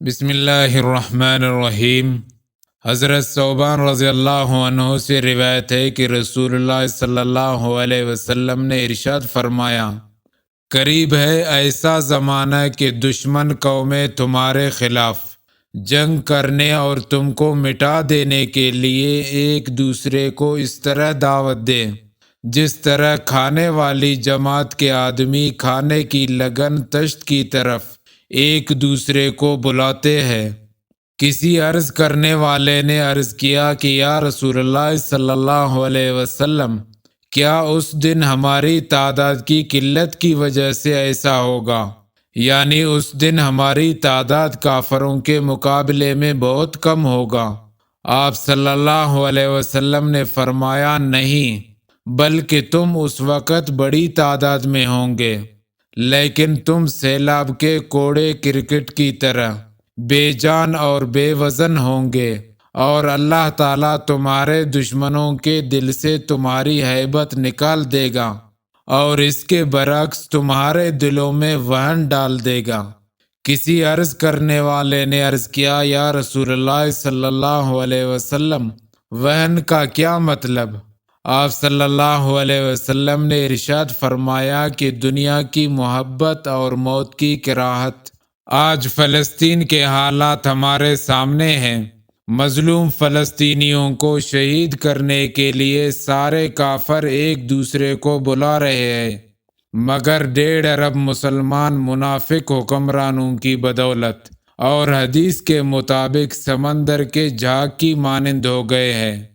بسم اللہ الرحمن الرحیم۔ حضرت ثوبان رضی اللہ عنہ سے روایت ہے کہ رسول اللہ صلی اللہ علیہ وسلم نے ارشاد فرمایا، قریب ہے ایسا زمانہ کہ دشمن قومیں تمہارے خلاف جنگ کرنے اور تم کو مٹا دینے کے لیے ایک دوسرے کو اس طرح دعوت دے جس طرح کھانے والی جماعت کے آدمی کھانے کی لگن تشت کی طرف ایک دوسرے کو بلاتے ہیں۔ کسی عرض کرنے والے نے عرض کیا کہ یا رسول اللہ صلی اللہ علیہ وسلم، کیا اس دن ہماری تعداد کی قلت کی وجہ سے ایسا ہوگا؟ یعنی اس دن ہماری تعداد کافروں کے مقابلے میں بہت کم ہوگا؟ آپ صلی اللہ علیہ وسلم نے فرمایا، نہیں، بلکہ تم اس وقت بڑی تعداد میں ہوں گے، لیکن تم سیلاب کے کوڑے کرکٹ کی طرح بے جان اور بے وزن ہوں گے، اور اللہ تعالیٰ تمہارے دشمنوں کے دل سے تمہاری ہیبت نکال دے گا اور اس کے برعکس تمہارے دلوں میں وہن ڈال دے گا۔ کسی عرض کرنے والے نے عرض کیا، یا رسول اللہ صلی اللہ علیہ وسلم، وہن کا کیا مطلب؟ آپ صلی اللہ علیہ وسلم نے ارشاد فرمایا کہ دنیا کی محبت اور موت کی کراہت۔ آج فلسطین کے حالات ہمارے سامنے ہیں۔ مظلوم فلسطینیوں کو شہید کرنے کے لیے سارے کافر ایک دوسرے کو بلا رہے ہیں، مگر 1.5 ارب مسلمان منافق حکمرانوں کی بدولت اور حدیث کے مطابق سمندر کے جھاگ کی مانند ہو گئے ہیں۔